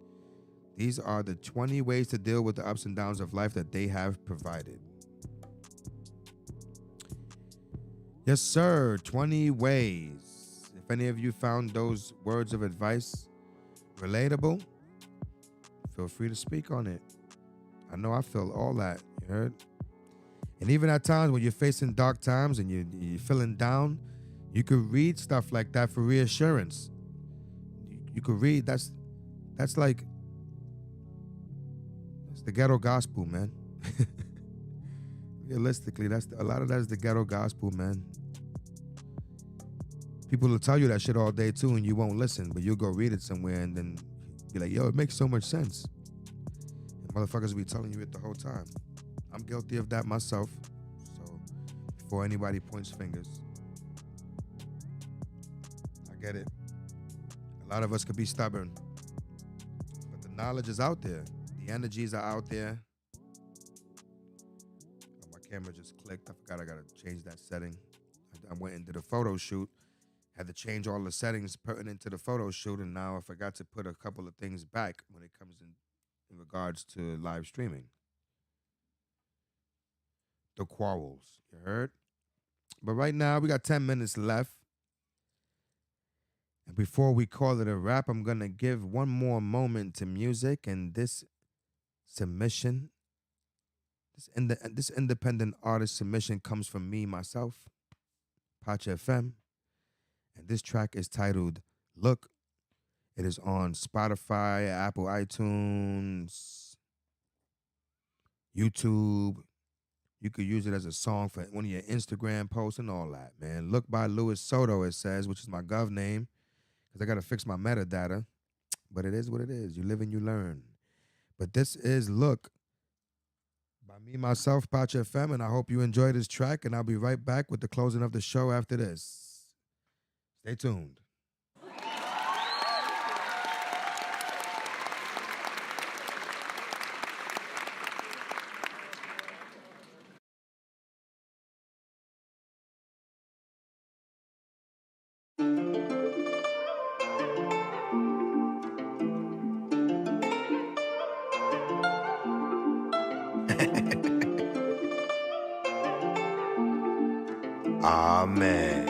these are the 20 ways to deal with the ups and downs of life that they have provided. Yes, sir, 20 ways. If any of you found those words of advice relatable, feel free to speak on it. I know I feel all that, you heard? And even at times when you're facing dark times and you're feeling down, you could read stuff like that for reassurance. You could read, that's the ghetto gospel, man. Realistically, a lot of that is the ghetto gospel, man. People will tell you that shit all day too, and you won't listen, but you'll go read it somewhere and then be like, yo, it makes so much sense. And motherfuckers will be telling you it the whole time. I'm guilty of that myself. So before anybody points fingers, I get it. A lot of us could be stubborn, but the knowledge is out there. The energies are out there. Oh, my camera just clicked. I forgot I gotta change that setting. I went and did a photo shoot. Had to change all the settings pertinent to the photo shoot, and now I forgot to put a couple of things back when it comes in regards to live streaming. The quarrels, you heard? But right now, we got 10 minutes left. And before we call it a wrap, I'm going to give one more moment to music and this submission. This independent artist submission comes from me, myself, Pacha FM. And this track is titled Look. It is on Spotify, Apple iTunes, YouTube. You could use it as a song for one of your Instagram posts and all that, man. Look by Louis Soto, it says, which is my gov name, because I got to fix my metadata. But it is what it is. You live and you learn. But this is Look by me, myself, Pacha FM, and I hope you enjoy this track, and I'll be right back with the closing of the show after this. Stay tuned. Amen.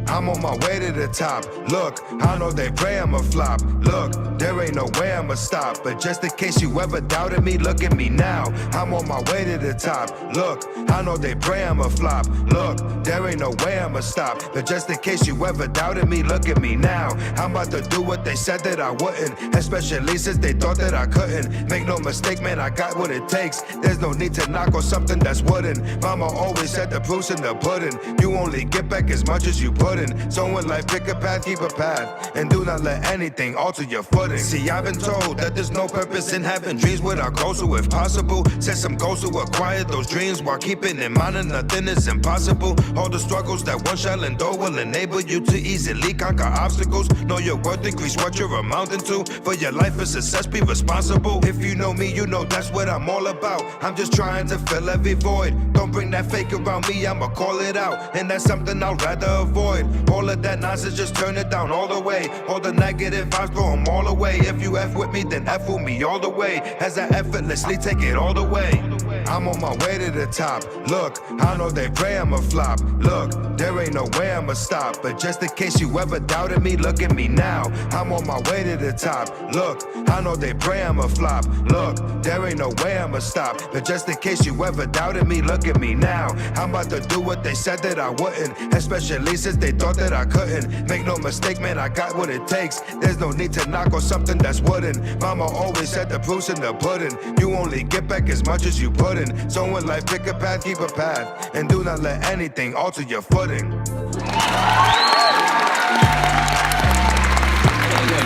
I'm on my way to the top. Look, I know they pray I'ma flop. Look, there ain't no way I'ma stop. But just in case you ever doubted me, look at me now. I'm on my way to the top. Look, I know they pray I'ma flop. Look, there ain't no way I'ma stop. But just in case you ever doubted me, look at me now. I'm about to do what they said that I wouldn't. Especially since they thought that I couldn't. Make no mistake, man, I got what it takes. There's no need to knock on something that's wooden. Mama always said the proof's in the pudding. You only get back as much as you put in. So in life, pick a path, keep a path, and do not let anything alter your footing. See, I've been told that there's no purpose in having dreams without goals, so if possible, set some goals to acquire those dreams while keeping in mind that nothing is impossible. All the struggles that one shall endure will enable you to easily conquer obstacles. Know your worth, increase what you're amounting to. For your life and success, be responsible. If you know me, you know that's what I'm all about. I'm just trying to fill every void. Don't bring that fake around me, I'ma call it out, and that's something I'd rather avoid. All of that nonsense, just turn it down all the way. All the negative vibes, throw them all away. If you F with me, then F with me all the way. As I effortlessly take it all the way. I'm on my way to the top. Look, I know they pray I'ma flop. Look, there ain't no way I'ma stop. But just in case you ever doubted me, look at me now. I'm on my way to the top. Look, I know they pray I'ma flop. Look, there ain't no way I'ma stop. But just in case you ever doubted me, look at me now. I'm about to do what they said that I wouldn't. Especially since they thought that I couldn't. Make no mistake, man, I got what it takes. There's no need to knock on something that's wooden. Mama always said the proof's in the pudding. You only get back as much as you put in. So in life, pick a path, keep a path, and do not let anything alter your footing. In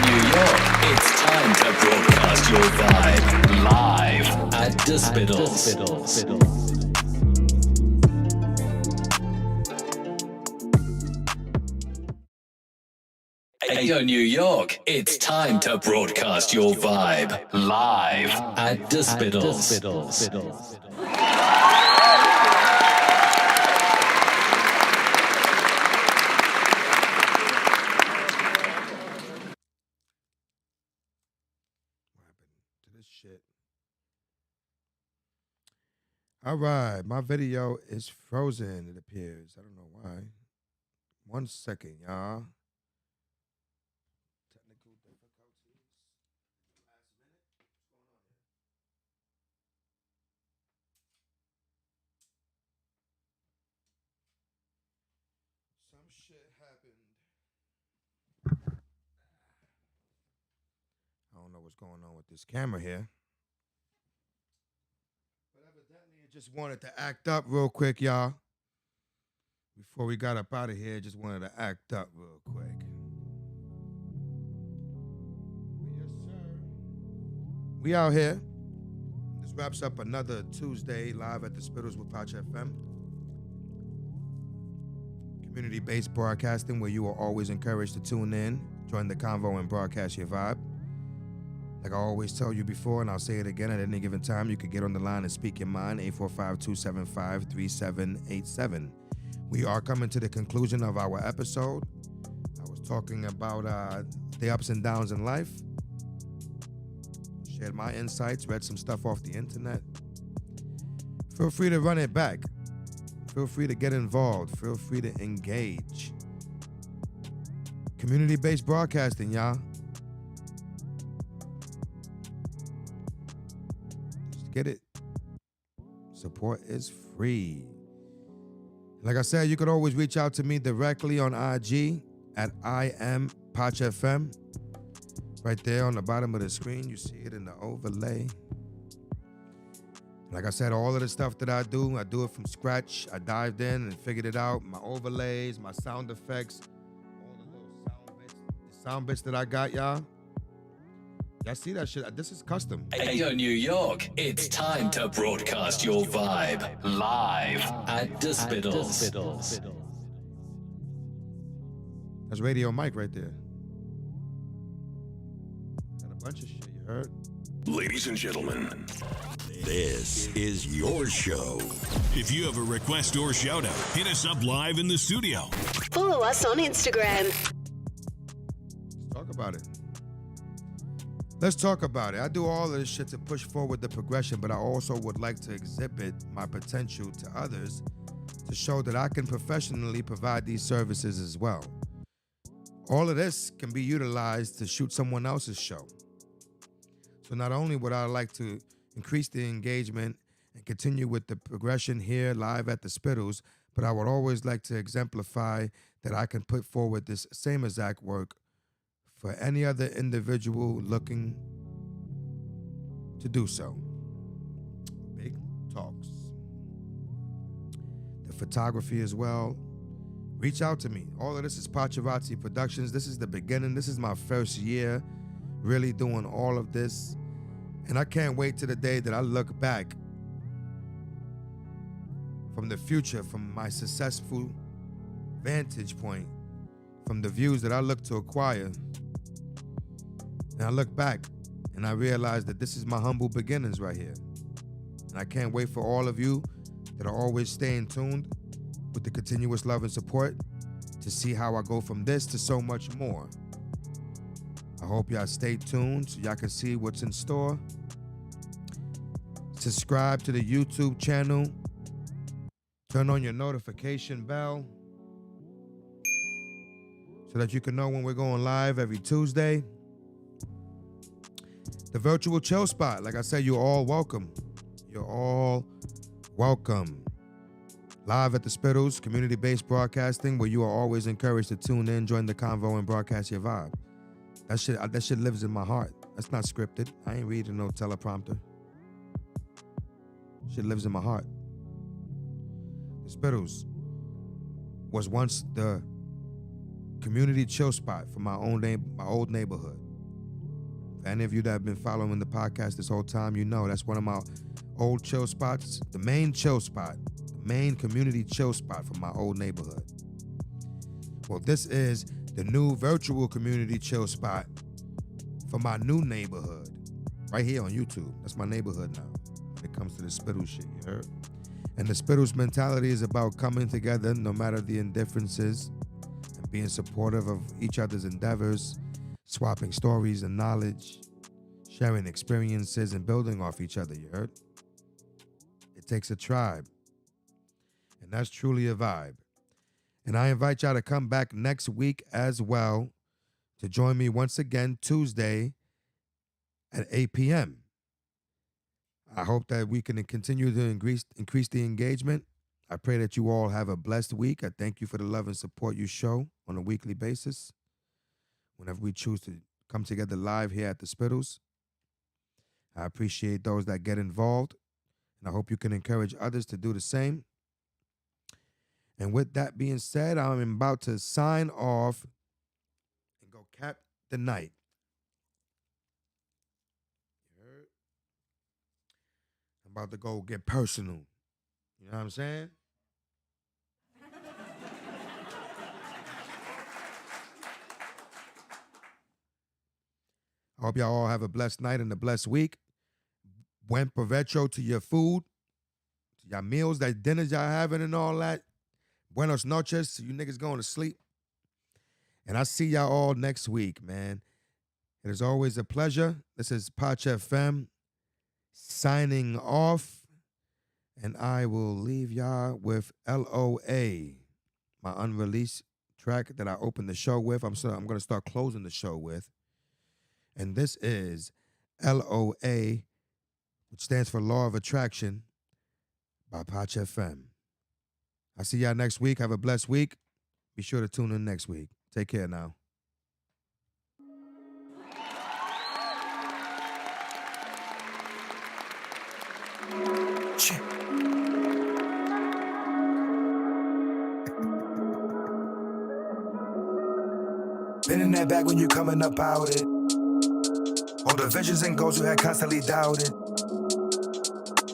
New York, it's time to broadcast your vibe live at the Spittlez. Hey, New York, it's time to broadcast your vibe live at the Spittlez. All right, my video is frozen, it appears. I don't know why. 1 second, y'all. Technical difficulties. Last minute. What's going on here? Some shit happened. I don't know what's going on with this camera here. Just wanted to act up real quick, y'all. Before we got up out of here, just wanted to act up real quick. Yes, sir. We out here. This wraps up another Tuesday live at the Spittlez with Pouch FM. Community-based broadcasting where you are always encouraged to tune in, join the convo, and broadcast your vibe. Like I always tell you before, and I'll say it again, at any given time, you could get on the line and speak your mind, 845-275-3787. We are coming to the conclusion of our episode. I was talking about the ups and downs in life. Shared my insights, read some stuff off the internet. Feel free to run it back. Feel free to get involved. Feel free to engage. Community-based broadcasting, y'all. Get it. Support is free. Like I said, you could always reach out to me directly on IG at IamPouchFM. Right there on the bottom of the screen, you see it in the overlay. Like I said, all of the stuff that I do it from scratch. I dived in and figured it out. My overlays, my sound effects, all the little sound bits that I got, y'all. Y'all see that shit? This is custom. Hey, New York, it's time to broadcast your vibe live at the Spittlez. That's Radio Mike right there. Got a bunch of shit, you heard? Ladies and gentlemen, this is your show. If you have a request or shout out, hit us up live in the studio. Follow us on Instagram. Let's talk about it. Let's talk about it. I do all of this shit to push forward the progression, but I also would like to exhibit my potential to others to show that I can professionally provide these services as well. All of this can be utilized to shoot someone else's show. So not only would I like to increase the engagement and continue with the progression here live at the Spittlez, but I would always like to exemplify that I can put forward this same exact work for any other individual looking to do so. Big talks. The photography as well. Reach out to me. All of this is Pacharazzi Productions. This is the beginning. This is my first year really doing all of this. And I can't wait to the day that I look back from the future, from my successful vantage point, from the views that I look to acquire. And I look back and I realize that this is my humble beginnings right here. And I can't wait for all of you that are always staying tuned with the continuous love and support to see how I go from this to so much more. I hope y'all stay tuned so y'all can see what's in store. Subscribe to the YouTube channel. Turn on your notification bell so that you can know when we're going live every Tuesday. The virtual chill spot, like I said, you're all welcome. You're all welcome. Live at the Spittlez, community-based broadcasting, where you are always encouraged to tune in, join the convo, and broadcast your vibe. That shit lives in my heart. That's not scripted. I ain't reading no teleprompter. Shit lives in my heart. The Spittlez was once the community chill spot for my old neighborhood. For any of you that have been following the podcast this whole time, you know that's one of my old chill spots, the main chill spot, the main community chill spot for my old neighborhood. Well, this is the new virtual community chill spot for my new neighborhood, right here on YouTube. That's my neighborhood now when it comes to the Spittlez shit, you heard? And the Spittlez mentality is about coming together no matter the indifferences and being supportive of each other's endeavors, swapping stories and knowledge, sharing experiences and building off each other, you heard? It takes a tribe, and that's truly a vibe. And I invite y'all to come back next week as well to join me once again Tuesday at 8 p.m. I hope that we can continue to increase the engagement. I pray that you all have a blessed week. I thank you for the love and support you show on a weekly basis whenever we choose to come together live here at the Spittlez. I appreciate those that get involved, and I hope you can encourage others to do the same. And with that being said, I'm about to sign off and go cap the night. You heard? I'm about to go get personal. You know what I'm saying? I hope y'all all have a blessed night and a blessed week. Buen provecho to your food, to your meals, that dinners y'all having and all that. Buenos noches to you niggas going to sleep. And I see y'all all next week, man. It is always a pleasure. This is Pach FM signing off. And I will leave y'all with LOA, my unreleased track that I opened the show with. I'm going to start closing the show with. And this is LOA, which stands for Law of Attraction, by Pach FM. I'll see y'all next week. Have a blessed week. Be sure to tune in next week. Take care now. Shit. Been in that bag when you coming up out it. All the visions and goals you had constantly doubted.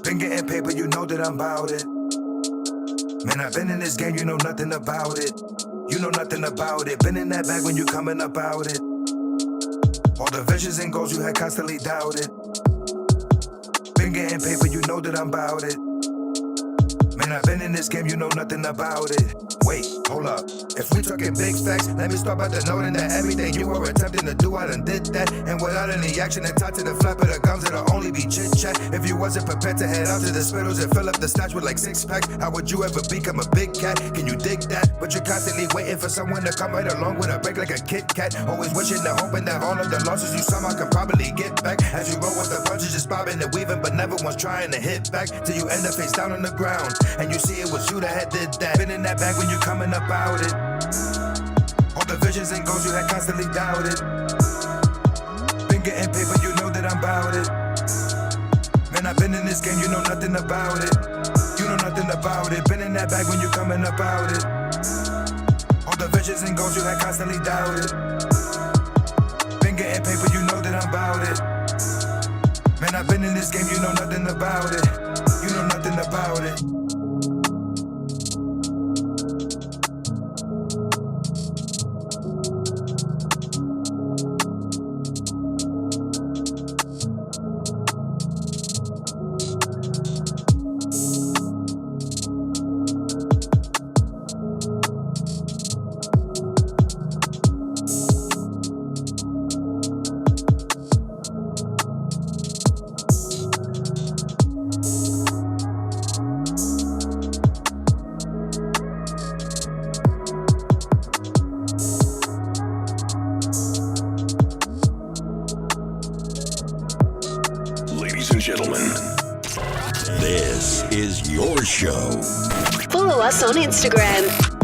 Been getting paper, you know that I'm about it. Man, I've been in this game, you know nothing about it. You know nothing about it. Been in that bag when you coming up out it. All the visions and goals you had constantly doubted. Been getting paper, you know that I'm about it. Man, I've been in this game, you know nothing about it. Wait. Hold up. If we talking big facts, let me start by denoting that everything you were attempting to do, I done did that. And without any action and tied to the flap of the gums, it'll only be chit chat. If you wasn't prepared to head out to the Spittlez and fill up the stash with like 6 packs, how would you ever become a big cat? Can you dig that? But you're constantly waiting for someone to come right along with a break like a Kit Kat. Always wishing and hoping that all of the losses you somehow can probably get back. As you roll with the punches, just bobbing and weaving, but never once trying to hit back. Till you end up face down on the ground, and you see it was you that had did that. Been in that bag when you coming up out it. All the visions and goals you had constantly doubted. Been getting paper, you know that I'm bout it. Man, I've been in this game, you know nothing about it. You know nothing about it. Been in that bag when you coming up out it. All the visions and goals you had constantly doubted. Been getting paper, you know that I'm bout it. Man, I've been in this game, you know nothing about it. You know nothing about it. Ladies and gentlemen, this is your show. Follow us on Instagram